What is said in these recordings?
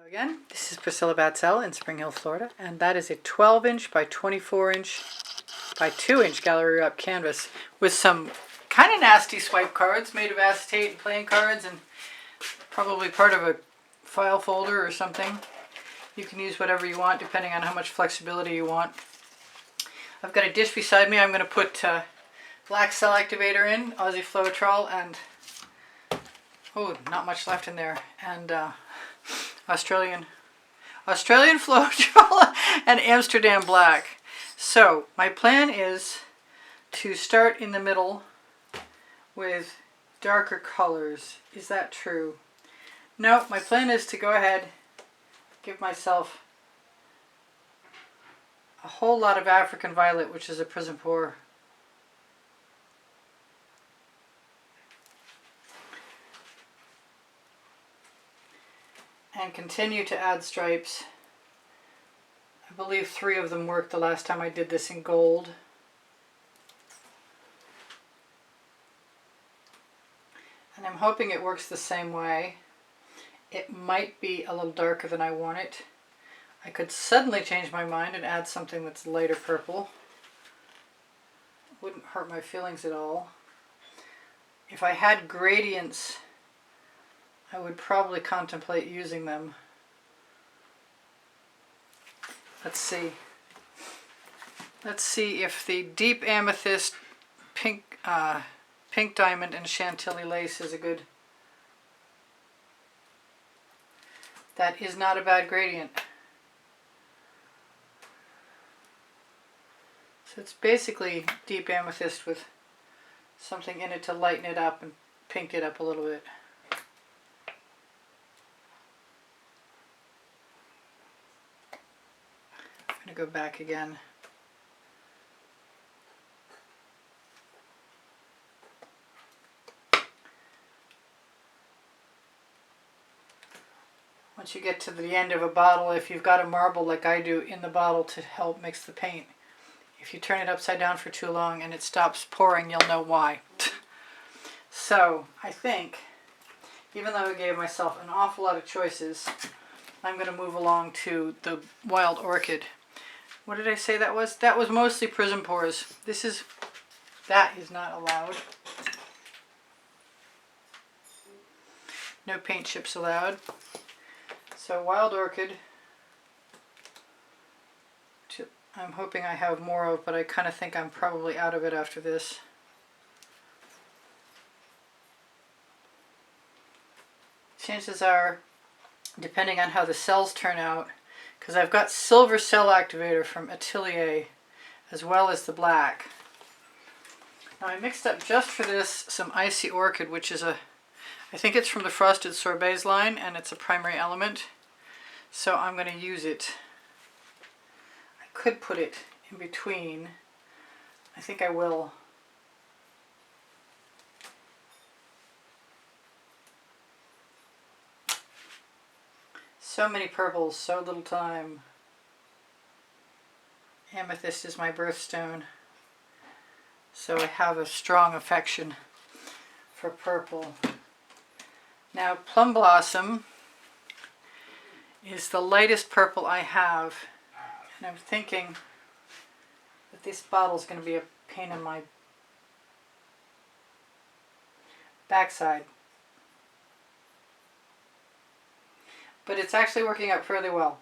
Again, this is Priscilla Batzell in Spring Hill, Florida, and that is a 12-inch by 24-inch by 2-inch gallery wrap canvas with some kind of nasty swipe cards made of acetate and playing cards, and probably part of a file folder or something. You can use whatever you want depending on how much flexibility you want. I've got a dish beside me. I'm going to put black cell activator in, Aussie Floetrol, and oh, not much left in there, and Australian Floetrol and Amsterdam Black. So my plan is to start in the middle with darker colors. Is that true? No, my plan is to go ahead, give myself a whole lot of African Violet, which is a Prizm Pour. And continue to add stripes. I believe 3 of them worked the last time I did this in gold. And I'm hoping it works the same way. It might be a little darker than I want it. I could suddenly change my mind and add something that's lighter purple. Wouldn't hurt my feelings at all. If I had gradients, I would probably contemplate using them. Let's see. Let's see if the deep amethyst, pink diamond, and Chantilly lace is a good. That is not a bad gradient. So it's basically deep amethyst with something in it to lighten it up and pink it up a little bit. I'm going to go back again. Once you get to the end of a bottle, if you've got a marble like I do in the bottle to help mix the paint, if you turn it upside down for too long and it stops pouring, you'll know why. So I think, even though I gave myself an awful lot of choices, I'm going to move along to the Wild Orchid. What did I say that was? That was mostly Prizm Pours. That is not allowed. No paint chips allowed. So Wild Orchid, I'm hoping I have more of, but I kind of think I'm probably out of it after this. Chances are, depending on how the cells turn out, because I've got silver cell activator from Atelier as well as the black. Now I mixed up just for this some Icy Orchid, which is I think it's from the Frosted Sorbets line, and it's a primary element. So I'm going to use it. I could put it in between. I think I will. So many purples, so little time. Amethyst is my birthstone, so I have a strong affection for purple. Now Plum Blossom is the lightest purple I have, and I'm thinking that this bottle is going to be a pain in my backside. But it's actually working out fairly well.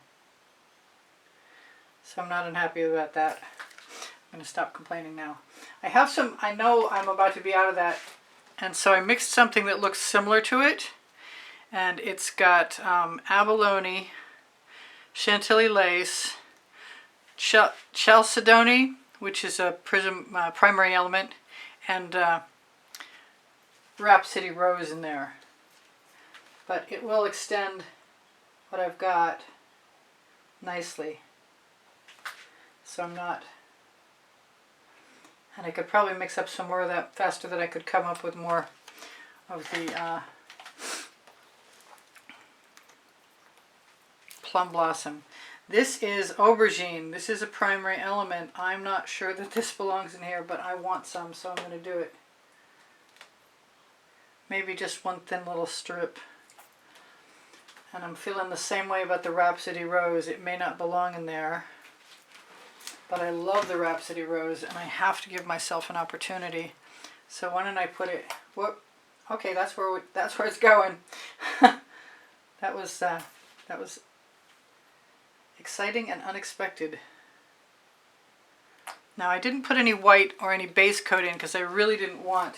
So I'm not unhappy about that. I'm going to stop complaining now. I know I'm about to be out of that, and so I mixed something that looks similar to it. And it's got abalone, Chantilly lace, chalcedony, which is a Prizm primary element, and Rhapsody Rose in there. But it will extend what I've got nicely. So I'm not, and I could probably mix up some more of that faster than I could come up with more of the Plum Blossom. This is Aubergine. This is a primary element. I'm not sure that this belongs in here, but I want some, so I'm going to do it. Maybe just one thin little strip. And I'm feeling the same way about the Rhapsody Rose. It may not belong in there, but I love the Rhapsody Rose, and I have to give myself an opportunity. So why don't I put it? Whoop. Okay, that's where it's going. That was exciting and unexpected. Now I didn't put any white or any base coat in because I really didn't want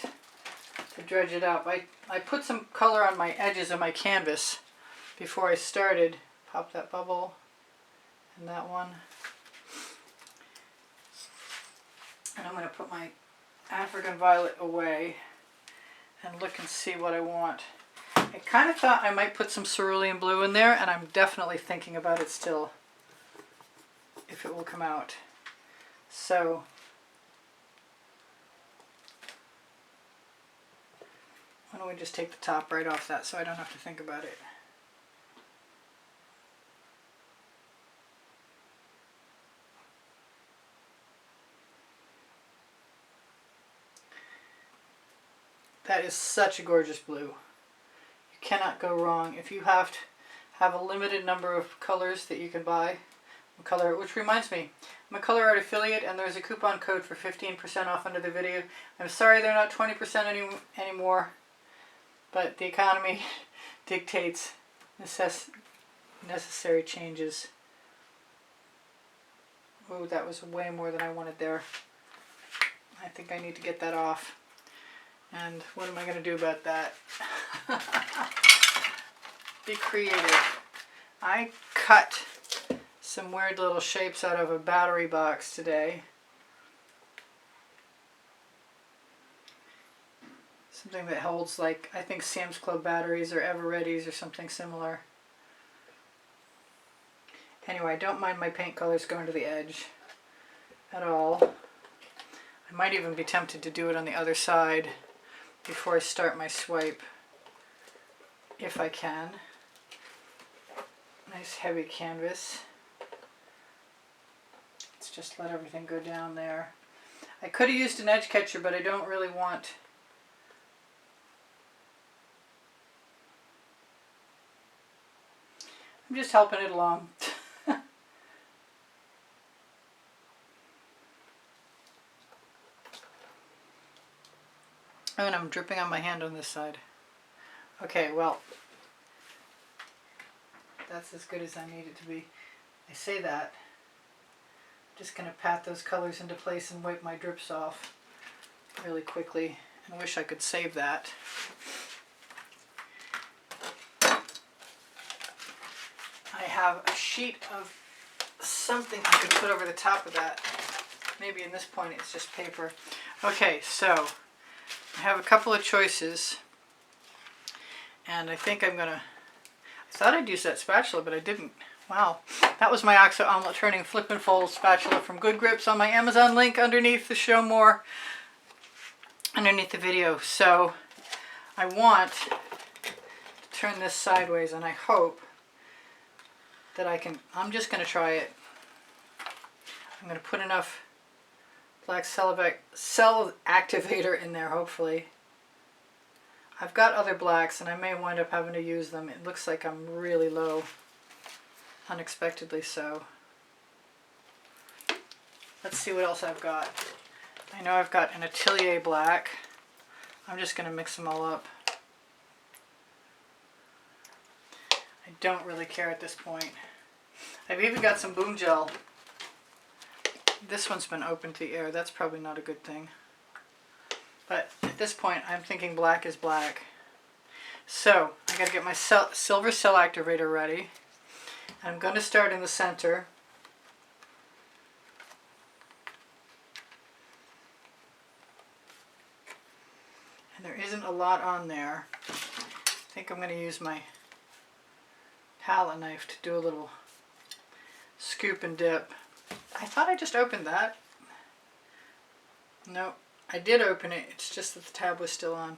to dredge it up. I put some color on my edges of my canvas before I started. Pop that bubble and that one. And I'm going to put my African Violet away and look and see what I want. I kind of thought I might put some Cerulean Blue in there, and I'm definitely thinking about it still, if it will come out. So why don't we just take the top right off that so I don't have to think about it. That is such a gorgeous blue. You cannot go wrong. If you have to have a limited number of colors that you can buy, which reminds me, I'm a Colour Arte affiliate, and there's a coupon code for 15% off under the video. I'm sorry they're not 20% anymore, but the economy dictates necessary changes. Oh, that was way more than I wanted there. I think I need to get that off. And what am I going to do about that? Be creative. I cut some weird little shapes out of a battery box today. Something that holds, like, I think Sam's Club batteries or Evereadys or something similar. Anyway, I don't mind my paint colors going to the edge at all. I might even be tempted to do it on the other side before I start my swipe, if I can. Nice heavy canvas. Let's just let everything go down there. I could have used an edge catcher, but I don't really want. I'm just helping it along. Oh, and I'm dripping on my hand on this side. Okay, well, that's as good as I need it to be. I say that. I'm just going to pat those colors into place and wipe my drips off really quickly. I wish I could save that. I have a sheet of something I could put over the top of that. Maybe in this point it's just paper. Okay, so I have a couple of choices, and I think I'm gonna, I thought I'd use that spatula, but I didn't. Wow, that was my Oxo Omelette Turning Flip and Fold spatula from Good Grips on my Amazon link underneath the show more, underneath the video. So I want to turn this sideways, and I hope that I can. I'm just gonna try it. I'm gonna put enough black cell activator in there, hopefully. I've got other blacks and I may wind up having to use them. It looks like I'm really low, unexpectedly so. Let's see what else I've got. I know I've got an Atelier black. I'm just going to mix them all up. I don't really care at this point. I've even got some Boom Gel. This one's been open to the air. That's probably not a good thing. But at this point, I'm thinking black is black. So I got to get my silver cell activator ready. I'm going to start in the center. And there isn't a lot on there. I think I'm going to use my palette knife to do a little scoop and dip. I thought I just opened that. No, I did open it. It's just that the tab was still on.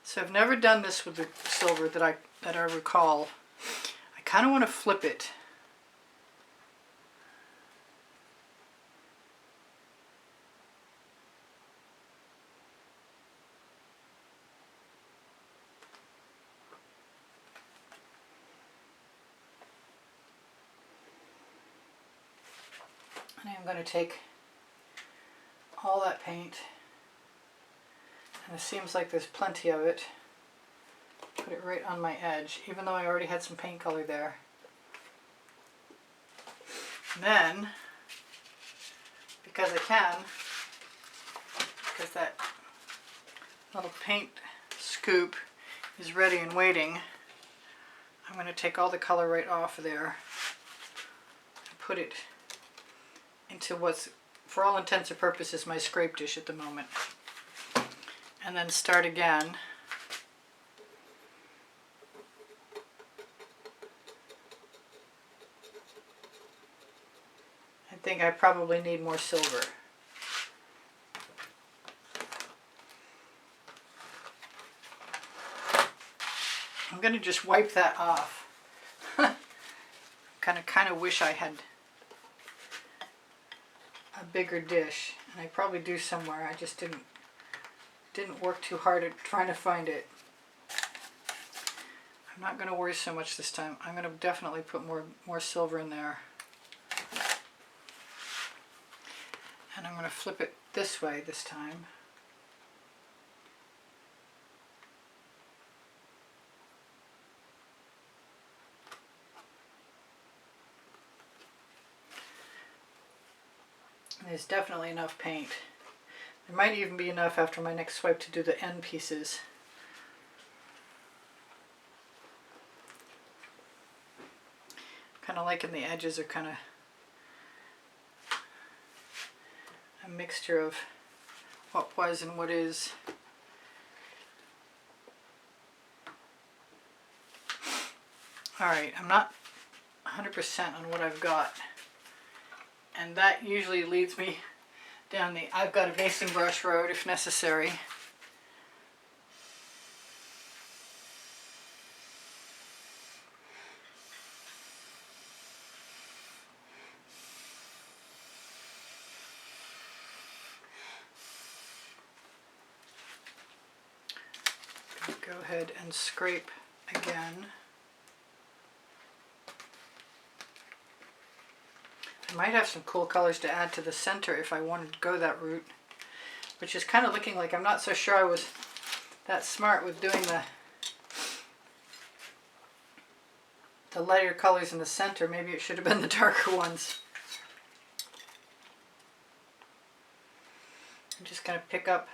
So I've never done this with the silver that I recall. I kind of want to flip it. going to take all that paint, and it seems like there's plenty of it, put it right on my edge, even though I already had some paint color there. And then, because I can, because that little paint scoop is ready and waiting, I'm going to take all the color right off of there and put it into what's, for all intents and purposes, my scrape dish at the moment. And then start again. I think I probably need more silver. I'm going to just wipe that off. kind of wish I had a bigger dish, and I probably do somewhere. I just didn't work too hard at trying to find it. I'm not going to worry so much this time. I'm going to definitely put more silver in there. And I'm going to flip it this way this time. There's definitely enough paint. There might even be enough after my next swipe to do the end pieces. Kind of liking the edges are kind of a mixture of what was and what is. Alright, I'm not 100% on what I've got. And that usually leads me down the I've got a basting brush road if necessary. Go ahead and scrape again. I might have some cool colors to add to the center if I wanted to go that route, which is kind of looking like I'm not so sure I was that smart with doing the lighter colors in the center. Maybe it should have been the darker ones. I'm just going to pick up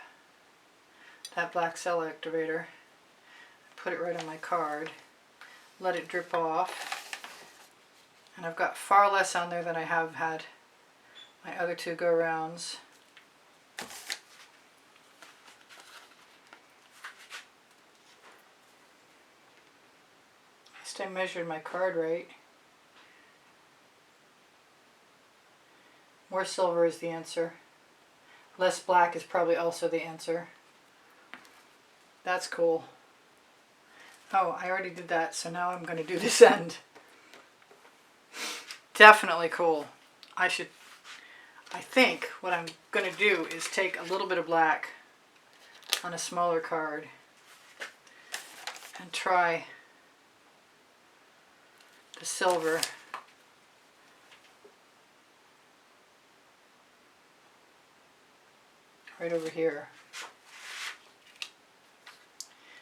that black cell activator, put it right on my card, let it drip off. And I've got far less on there than I have had my other two go-rounds. At least I measured my card right. More silver is the answer. Less black is probably also the answer. That's cool. Oh, I already did that, so now I'm going to do this end. Definitely cool. I think what I'm going to do is take a little bit of black on a smaller card and try the silver right over here.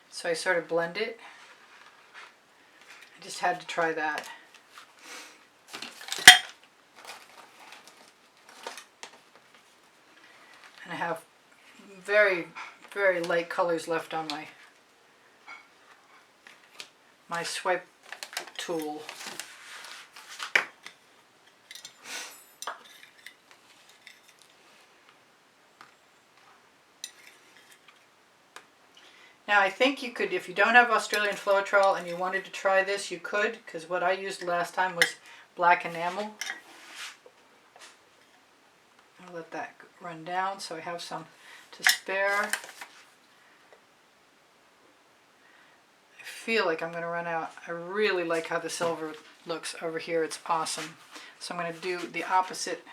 So I sort of blend it. I just had to try that. And I have very, very light colors left on my swipe tool. Now I think you could, if you don't have Australian Floetrol and you wanted to try this, you could, because what I used last time was black enamel. I'll let that run down so I have some to spare. I feel like I'm going to run out. I really like how the silver looks over here. It's awesome. So I'm going to do the opposite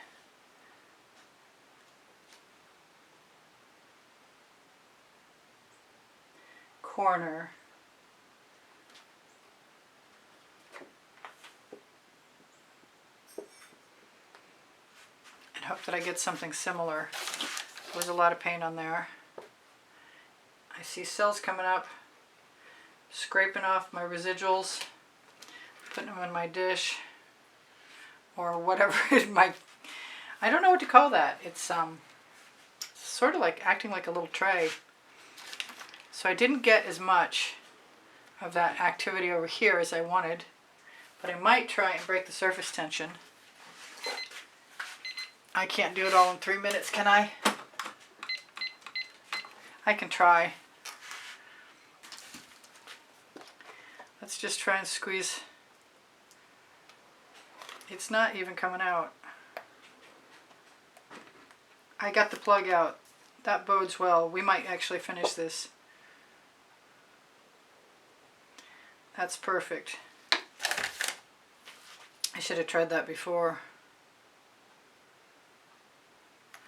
corner. And hope that I get something similar. There's a lot of paint on there. I see cells coming up. Scraping off my residuals, putting them in my dish, or whatever I don't know what to call that. It's sort of like acting like a little tray. So I didn't get as much of that activity over here as I wanted, but I might try and break the surface tension. I can't do it all in 3 minutes, can I? I can try. Let's just try and squeeze. It's not even coming out. I got the plug out. That bodes well. We might actually finish this. That's perfect. I should have tried that before.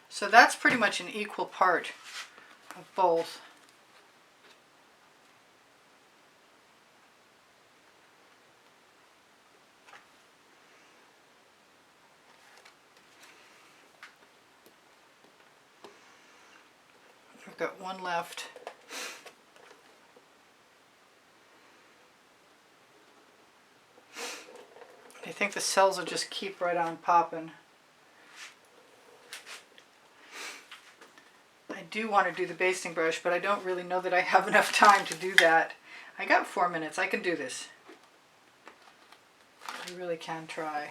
So that's pretty much an equal part of both. I've got one left. I think the cells will just keep right on popping. I do want to do the basting brush, but I don't really know that I have enough time to do that. I got 4 minutes. I can do this. I really can try.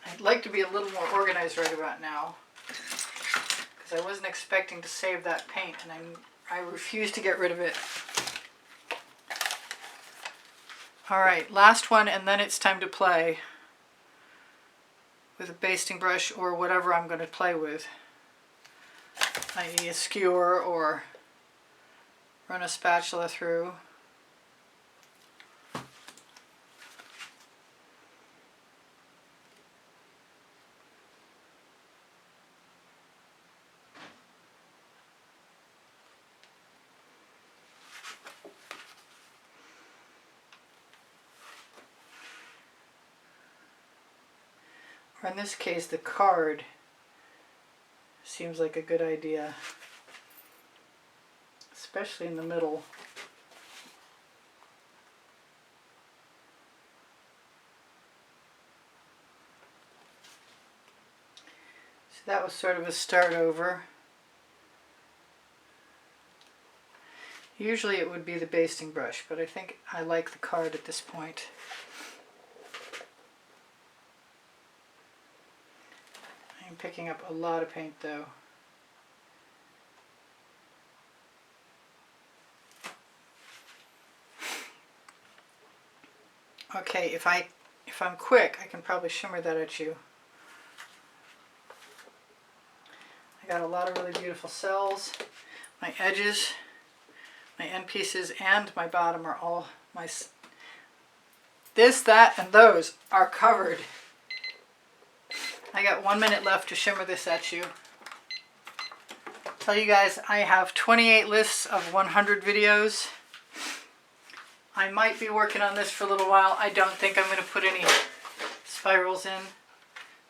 I'd like to be a little more organized right about now, because I wasn't expecting to save that paint, and I refuse to get rid of it. Alright, last one, and then it's time to play with a basting brush or whatever I'm going to play with, i.e. a skewer or run a spatula through. Or in this case, the card seems like a good idea, especially in the middle. So that was sort of a start over. Usually it would be the basting brush, but I think I like the card at this point. I'm picking up a lot of paint though. Okay, if I'm quick, I can probably shimmer that at you. I got a lot of really beautiful cells. My edges, my end pieces, and my bottom are all this, that, and those are covered. I got 1 minute left to shimmer this at you. Tell you guys, I have 28 lists of 100 videos. I might be working on this for a little while. I don't think I'm going to put any spirals in,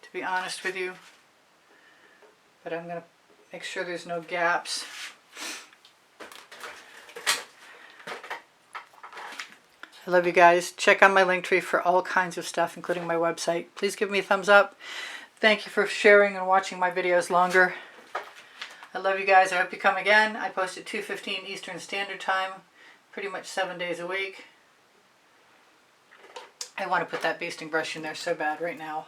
to be honest with you. But I'm going to make sure there's no gaps. I love you guys. Check out my link tree for all kinds of stuff, including my website. Please give me a thumbs up. Thank you for sharing and watching my videos longer. I love you guys. I hope you come again. I post at 2:15 Eastern Standard Time, pretty much 7 days a week. I want to put that basting brush in there so bad right now.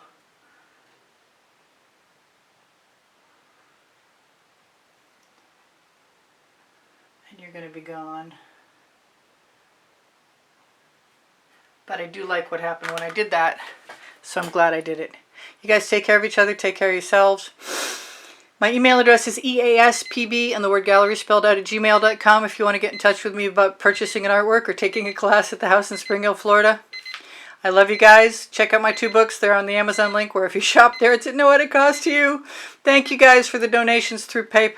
And you're going to be gone. But I do like what happened when I did that, so I'm glad I did it. You guys take care of each other, take care of yourselves. My email address is easpb and the word gallery spelled out at gmail.com if you want to get in touch with me about purchasing an artwork or taking a class at the house in Spring Hill, Florida. I love you guys. Check out my 2 books. They're on the Amazon link, where if you shop there, it's at no added cost to you. Thank you guys for the donations through PayPal.